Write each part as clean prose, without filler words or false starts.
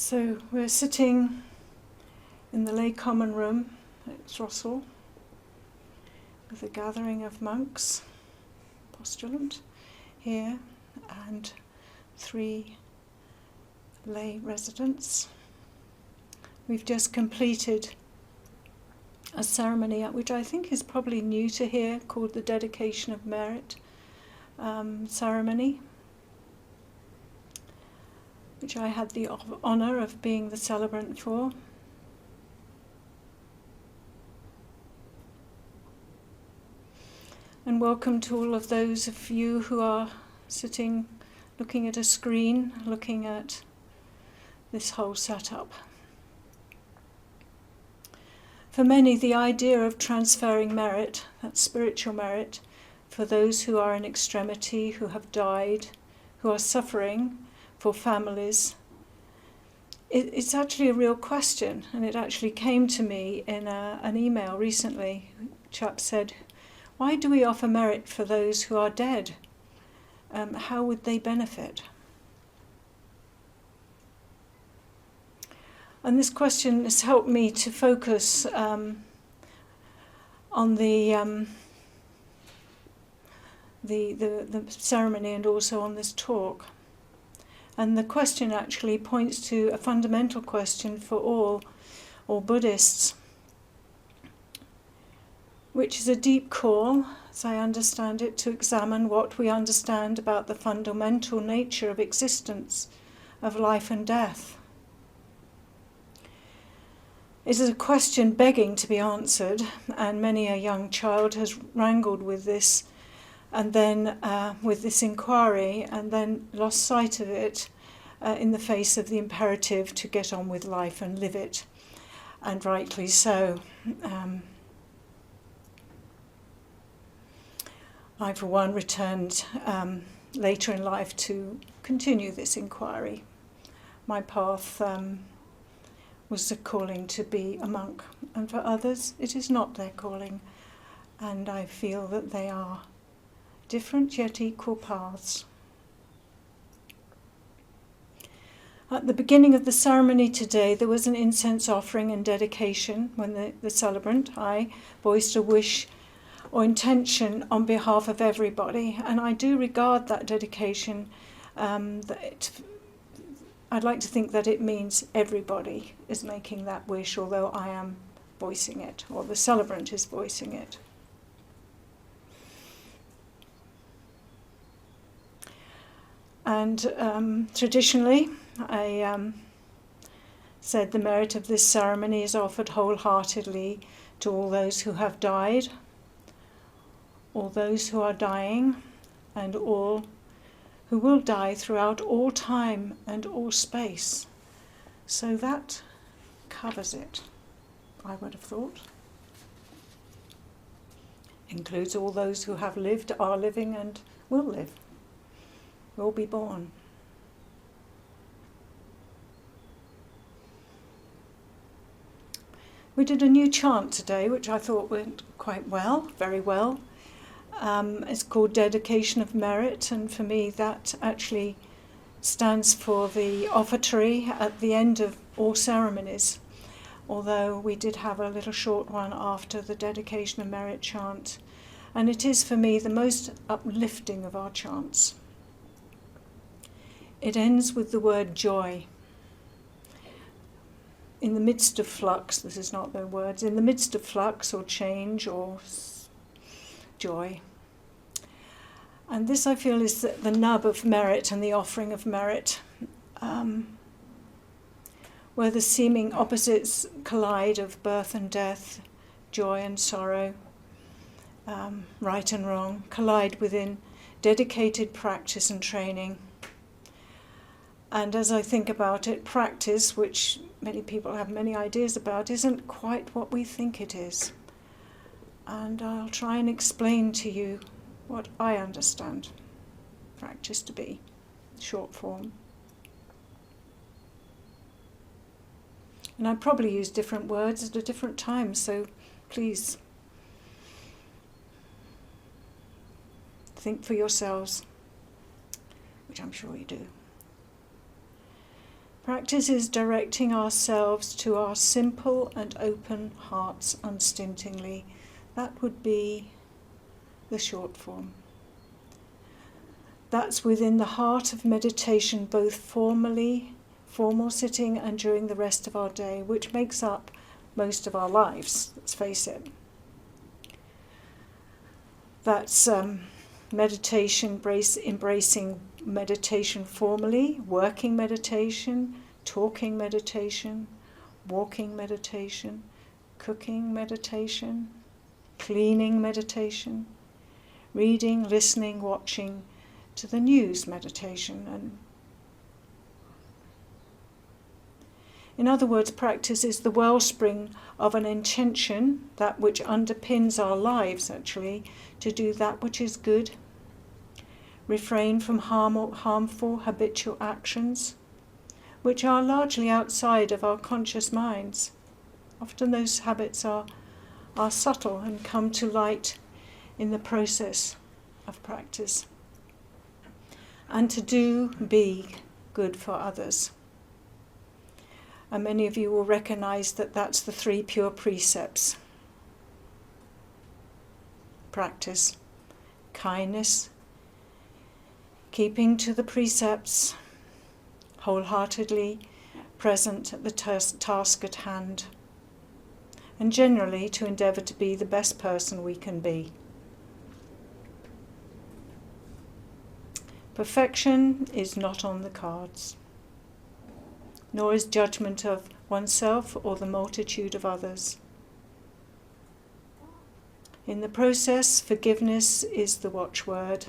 So we're sitting in the lay common room at Throssel with a gathering of monks, postulant here, and 3 lay residents. We've just completed a ceremony which I think is probably new to here, called the Dedication of Merit ceremony, which I had the honour of being the celebrant for. And welcome to all of those of you who are sitting, looking at a screen, looking at this whole setup. For many, the idea of transferring merit, that spiritual merit, for those who are in extremity, who have died, who are suffering, for families, it's actually a real question, and it actually came to me in an email recently. A chap said, "Why do we offer merit for those who are dead? How would they benefit?" And this question has helped me to focus on the ceremony and also on this talk. And the question actually points to a fundamental question for all Buddhists, which is a deep call, as I understand it, to examine what we understand about the fundamental nature of existence, of life and death. It is a question begging to be answered, and many a young child has wrangled with this, and then with this inquiry, and then lost sight of it in the face of the imperative to get on with life and live it, and rightly so. I, for one, returned later in life to continue this inquiry. My path was the calling to be a monk, and for others it is not their calling, and I feel that they are different yet equal paths. At the beginning of the ceremony today, there was an incense offering and dedication when the celebrant, I, voiced a wish or intention on behalf of everybody, and I do regard that dedication, I'd like to think that it means everybody is making that wish, although I am voicing it, or the celebrant is voicing it. And traditionally, I said the merit of this ceremony is offered wholeheartedly to all those who have died, all those who are dying, and all who will die throughout all time and all space. So that covers it, I would have thought. Includes all those who have lived, are living, and will live, will be born. We did a new chant today, which I thought went quite well, very well. It's called Dedication of Merit, and for me that actually stands for the offertory at the end of all ceremonies, although we did have a little short one after the Dedication of Merit chant, and it is for me the most uplifting of our chants. It ends with the word joy. In the midst of flux, this is not their words, in the midst of flux or change or joy. And this, I feel, is the nub of merit and the offering of merit, where the seeming opposites collide of birth and death, joy and sorrow, right and wrong, collide within dedicated practice and training. And as I think about it, practice, which many people have many ideas about, isn't quite what we think it is. And I'll try and explain to you what I understand practice to be, short form. And I probably use different words at a different time, so please think for yourselves, which I'm sure you do. Practice is directing ourselves to our simple and open hearts unstintingly. That would be the short form. That's within the heart of meditation, both formal sitting, and during the rest of our day, which makes up most of our lives, let's face it. That's meditation, embracing meditation formally, working meditation, talking meditation, walking meditation, cooking meditation, cleaning meditation, reading, listening, watching, to the news meditation. And in other words, practice is the wellspring of an intention, that which underpins our lives actually, to do that which is good, refrain from harmful habitual actions, which are largely outside of our conscious minds. Often those habits are subtle and come to light in the process of practice. And to be good for others. And many of you will recognize that that's the Three Pure Precepts. Practice kindness, keeping to the precepts, wholeheartedly present at the task at hand, and generally to endeavour to be the best person we can be. Perfection is not on the cards, nor is judgment of oneself or the multitude of others. In the process, forgiveness is the watchword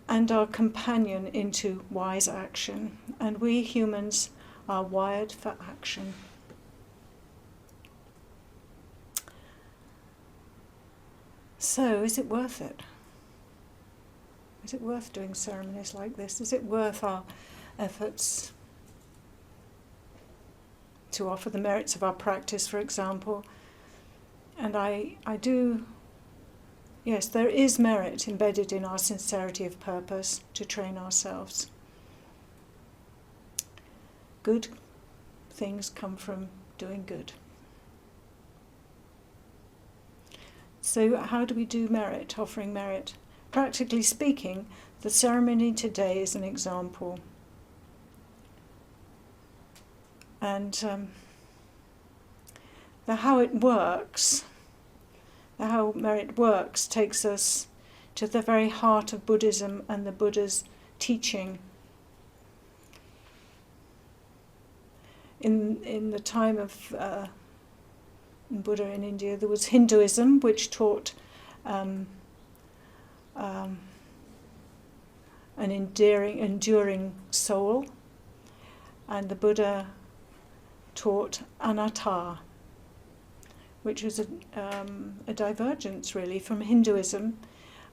and our companion into wise action, and we humans are wired for action. So, is it worth it? Is it worth doing ceremonies like this? Is it worth our efforts to offer the merits of our practice, for example? And I do, yes, there is merit embedded in our sincerity of purpose to train ourselves. Good things come from doing good. So how do we do merit, offering merit? Practically speaking, the ceremony today is an example. And how merit works takes us to the very heart of Buddhism and the Buddha's teaching. In the time of Buddha in India, there was Hinduism, which taught an enduring soul, and the Buddha taught Anatta, which was a divergence really from Hinduism.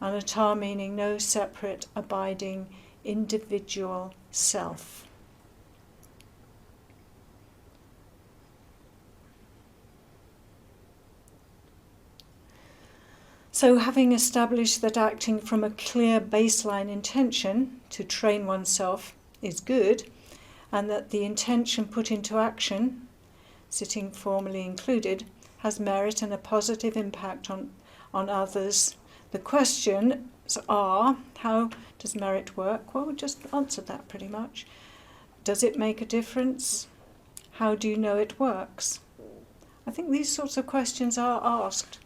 Anatta meaning no separate, abiding, individual self. So having established that acting from a clear baseline intention to train oneself is good, and that the intention put into action, sitting formally included, has merit and a positive impact on others, the questions are, how does merit work? Well, we just answered that pretty much. Does it make a difference? How do you know it works? I think these sorts of questions are asked.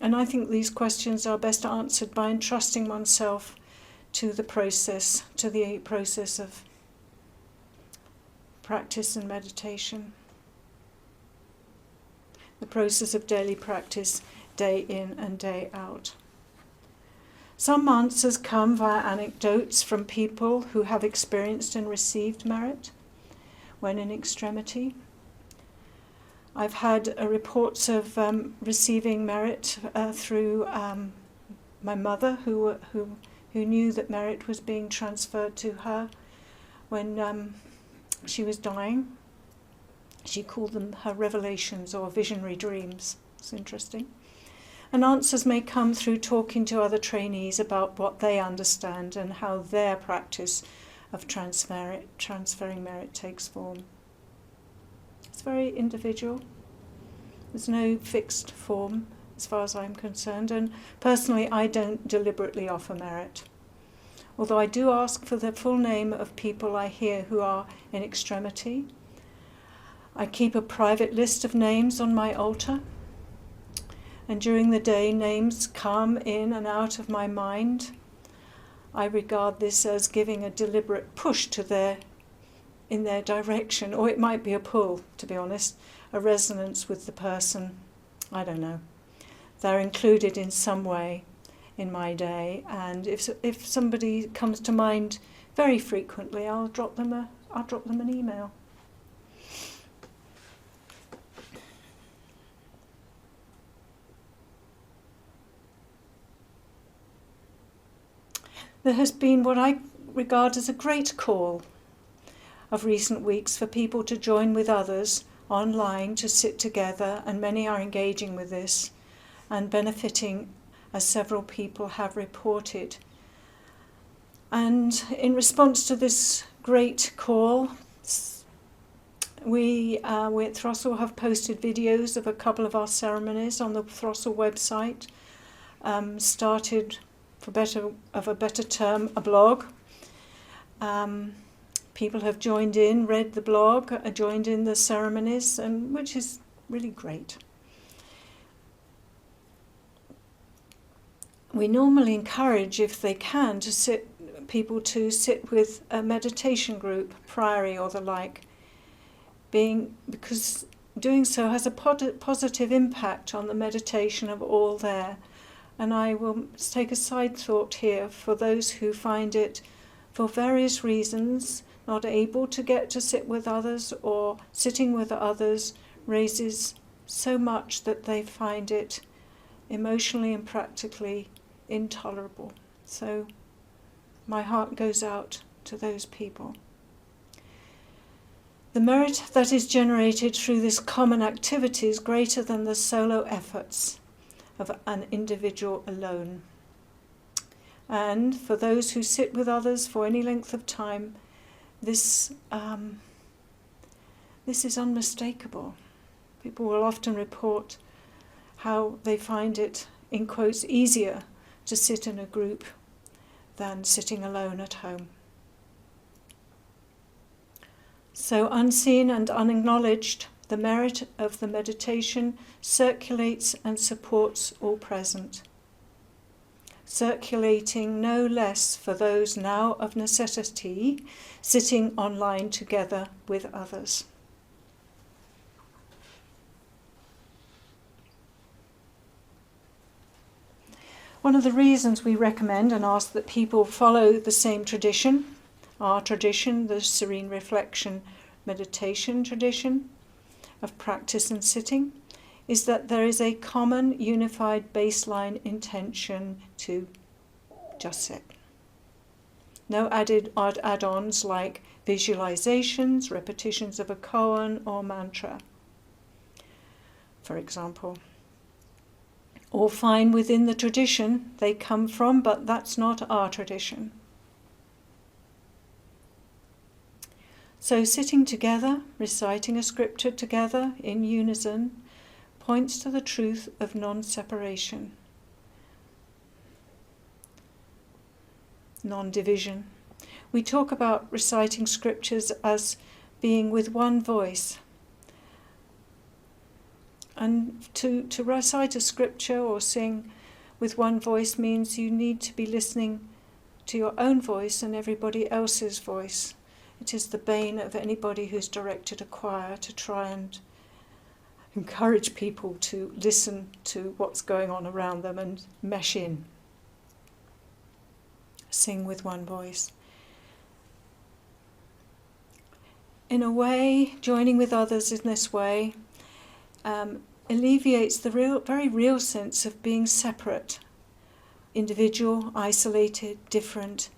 And I think these questions are best answered by entrusting oneself to the process of practice and meditation. The process of daily practice, day in and day out. Some answers come via anecdotes from people who have experienced and received merit when in extremity. I've had reports of receiving merit through my mother, who knew that merit was being transferred to her when she was dying. She called them her revelations or visionary dreams. It's interesting. And answers may come through talking to other trainees about what they understand and how their practice of transferring merit takes form. It's very individual. There's no fixed form as far as I'm concerned, and personally I don't deliberately offer merit. Although I do ask for the full name of people I hear who are in extremity. I keep a private list of names on my altar, and during the day names come in and out of my mind. I regard this as giving a deliberate push in their direction, or it might be a pull, to be honest, a resonance with the person. I don't know. They're included in some way in my day, and if somebody comes to mind very frequently, I'll drop them an email. There has been what I regard as a great call of recent weeks for people to join with others online to sit together, and many are engaging with this and benefiting, as several people have reported. And in response to this great call, we at Throssel have posted videos of a couple of our ceremonies on the Throssel website, started, for a better term, a blog. People have joined in, read the blog, joined in the ceremonies, and which is really great. We normally encourage, if they can, people to sit with a meditation group, priory or the like, because doing so has a positive impact on the meditation of all there. And I will take a side thought here for those who find it, for various reasons, not able to get to sit with others, or sitting with others raises so much that they find it emotionally and practically intolerable. So my heart goes out to those people. The merit that is generated through this common activity is greater than the solo efforts of an individual alone. And for those who sit with others for any length of time, this is unmistakable. People will often report how they find it, in quotes, easier to sit in a group than sitting alone at home. So unseen and unacknowledged, the merit of the meditation circulates and supports all present, circulating no less for those now of necessity sitting online together with others. One of the reasons we recommend and ask that people follow the same tradition, our tradition, the serene reflection meditation tradition of practice and sitting, is that there is a common unified baseline intention to just sit. No added add-ons like visualizations, repetitions of a koan or mantra, for example. All fine within the tradition they come from, but that's not our tradition. So sitting together, reciting a scripture together in unison, points to the truth of non-separation, non-division. We talk about reciting scriptures as being with one voice. And to recite a scripture or sing with one voice means you need to be listening to your own voice and everybody else's voice. It is the bane of anybody who's directed a choir to try and encourage people to listen to what's going on around them and mesh in. Sing with one voice. In a way, joining with others in this way alleviates the very real sense of being separate, individual, isolated, different,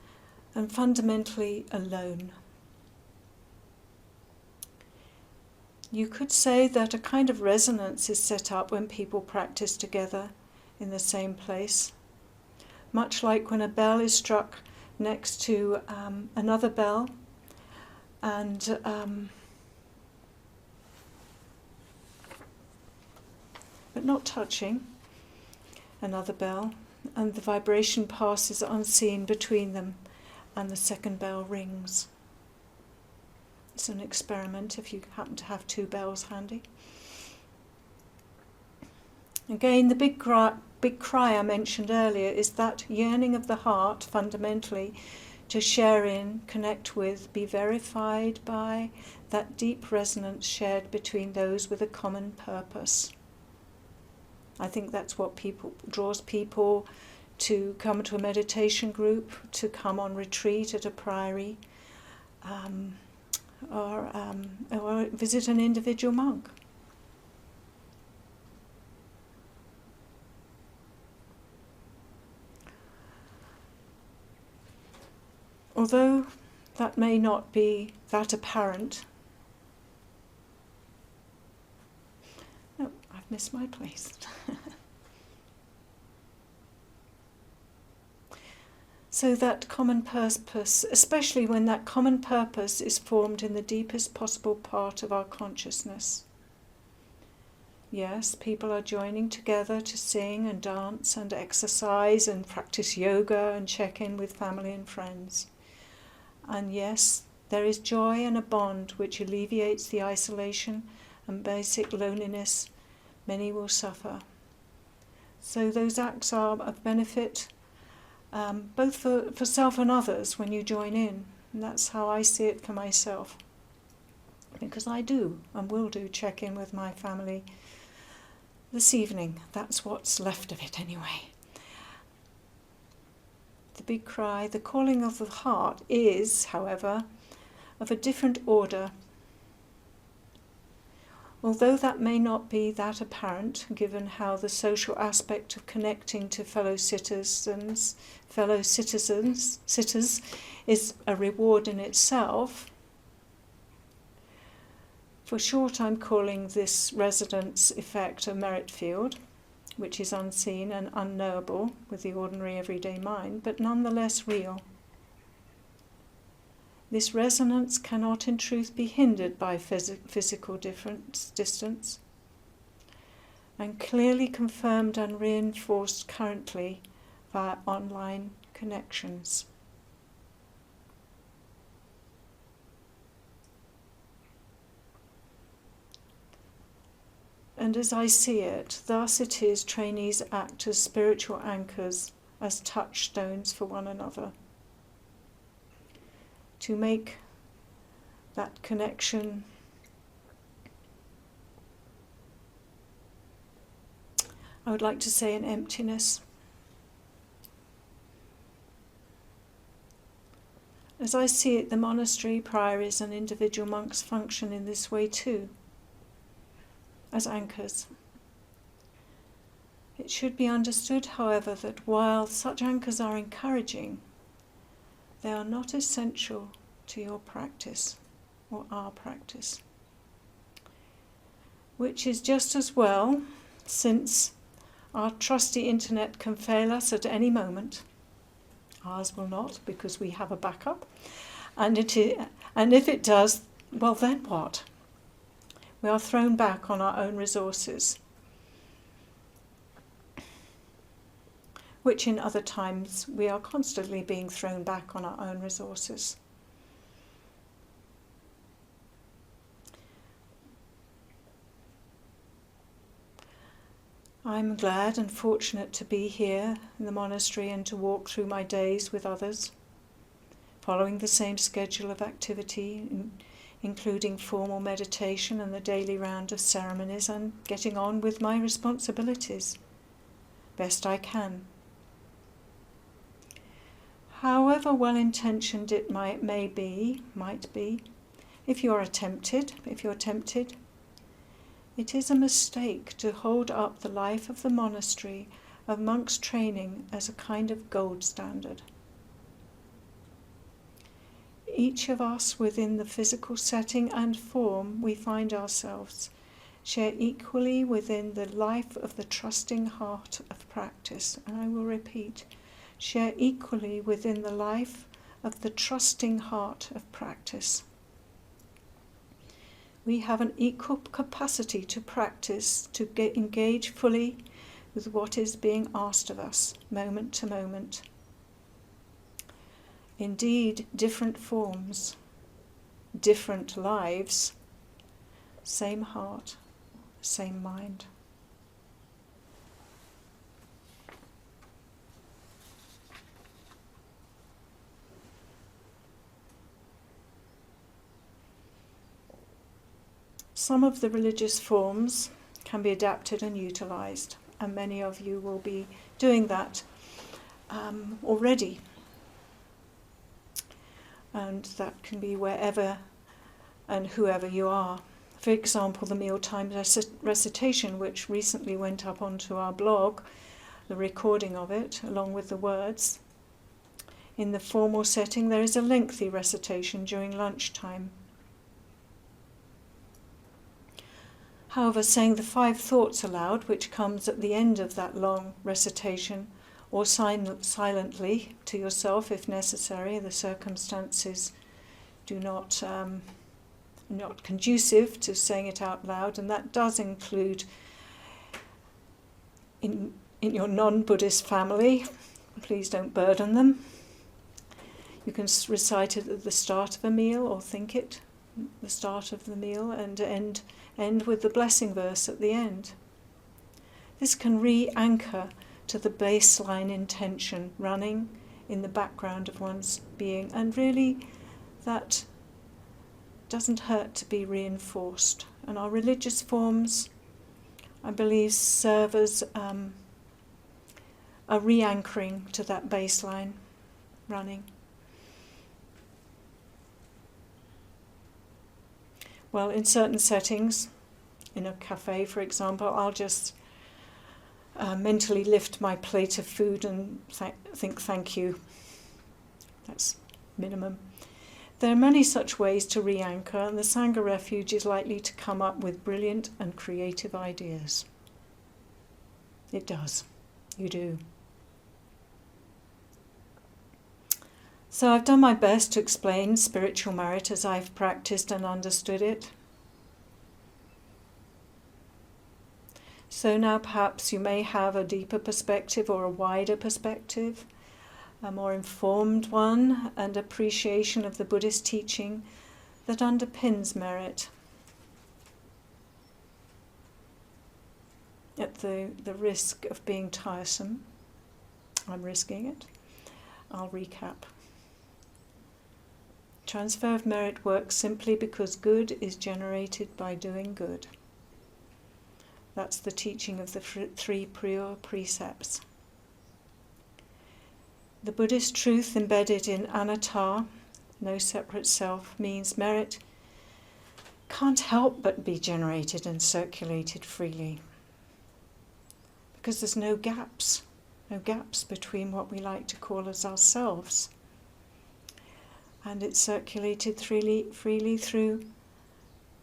and fundamentally alone. You could say that a kind of resonance is set up when people practice together in the same place, much like when a bell is struck next to another bell, and but not touching another bell, and the vibration passes unseen between them, and the second bell rings. It's an experiment if you happen to have two bells handy. Again, the big cry I mentioned earlier is that yearning of the heart, fundamentally, to share in, connect with, be verified by that deep resonance shared between those with a common purpose. I think that's what draws people to come to a meditation group, to come on retreat at a priory, or visit an individual monk. Although that may not be that apparent. Oh, I've missed my place. So that common purpose, especially when that common purpose is formed in the deepest possible part of our consciousness. Yes, people are joining together to sing and dance and exercise and practice yoga and check in with family and friends. And yes, there is joy and a bond which alleviates the isolation and basic loneliness many will suffer. So those acts are of benefit both for self and others when you join in. And that's how I see it for myself. Because I do and will do check in with my family this evening. That's what's left of it anyway. The big cry, the calling of the heart is, however, of a different order. Although that may not be that apparent, given how the social aspect of connecting to fellow sitters is a reward in itself, for short I'm calling this resonance effect a merit field, which is unseen and unknowable with the ordinary everyday mind, but nonetheless real. This resonance cannot in truth be hindered by physical distance, and clearly confirmed and reinforced currently via online connections. And as I see it, thus it is trainees act as spiritual anchors, as touchstones for one another, to make that connection I would like to say an emptiness. As I see it, the monastery, priories and individual monks function in this way too, as anchors. It should be understood, however, that while such anchors are encouraging, they are not essential to your practice or our practice. Which is just as well, since our trusty internet can fail us at any moment. Ours will not, because we have a backup. And if it does, well then what? We are thrown back on our own resources, which in other times we are constantly being thrown back on our own resources. I'm glad and fortunate to be here in the monastery and to walk through my days with others, following the same schedule of activity, including formal meditation and the daily round of ceremonies, and getting on with my responsibilities best I can. However well-intentioned it might be, if you're tempted, it is a mistake to hold up the life of the monastery, of monks' training, as a kind of gold standard. Each of us within the physical setting and form we find ourselves share equally within the life of the trusting heart of practice, and I will repeat, share equally within the life of the trusting heart of practice. We have an equal capacity to practice, to engage fully with what is being asked of us, moment to moment. Indeed, different forms, different lives, same heart, same mind. Some of the religious forms can be adapted and utilised, and many of you will be doing that already. And that can be wherever and whoever you are. For example, the mealtime recitation, which recently went up onto our blog, the recording of it, along with the words. In the formal setting, there is a lengthy recitation during lunchtime. However, saying the 5 thoughts aloud, which comes at the end of that long recitation, or silently to yourself if necessary, the circumstances do not conducive to saying it out loud, and that does include in your non-Buddhist family. Please don't burden them. You can recite it at the start of a meal, or think it at the start of the meal, and end with the blessing verse at the end. This can re-anchor to the baseline intention running in the background of one's being, and really that doesn't hurt to be reinforced. And our religious forms, I believe, serve as a re-anchoring to that baseline running. Well, in certain settings, in a cafe, for example, I'll just mentally lift my plate of food and think thank you. That's minimum. There are many such ways to re-anchor, and the Sangha Refuge is likely to come up with brilliant and creative ideas. It does. You do. So I've done my best to explain spiritual merit as I've practiced and understood it. So now perhaps you may have a deeper perspective or a wider perspective, a more informed one, and appreciation of the Buddhist teaching that underpins merit. At the risk of being tiresome, I'm risking it, I'll recap. Transfer of merit works simply because good is generated by doing good. That's the teaching of the Three Pure Precepts. The Buddhist truth embedded in Anatta, no separate self, means merit can't help but be generated and circulated freely. Because there's no gaps between what we like to call as ourselves. And it's circulated freely through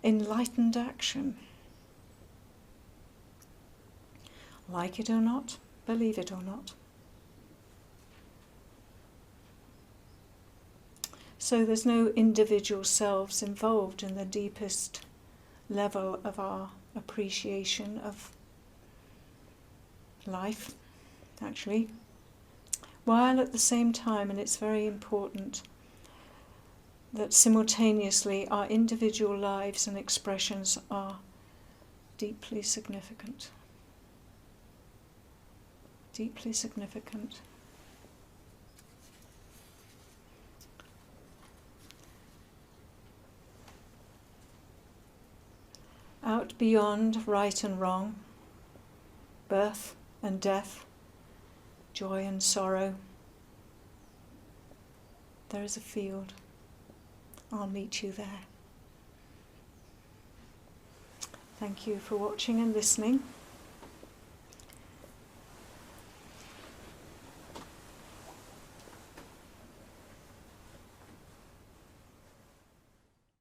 enlightened action. Like it or not, believe it or not. So there's no individual selves involved in the deepest level of our appreciation of life, actually. While at the same time, and it's very important, that simultaneously our individual lives and expressions are deeply significant. Deeply significant. Out beyond right and wrong, birth and death, joy and sorrow, there is a field. I'll meet you there. Thank you for watching and listening.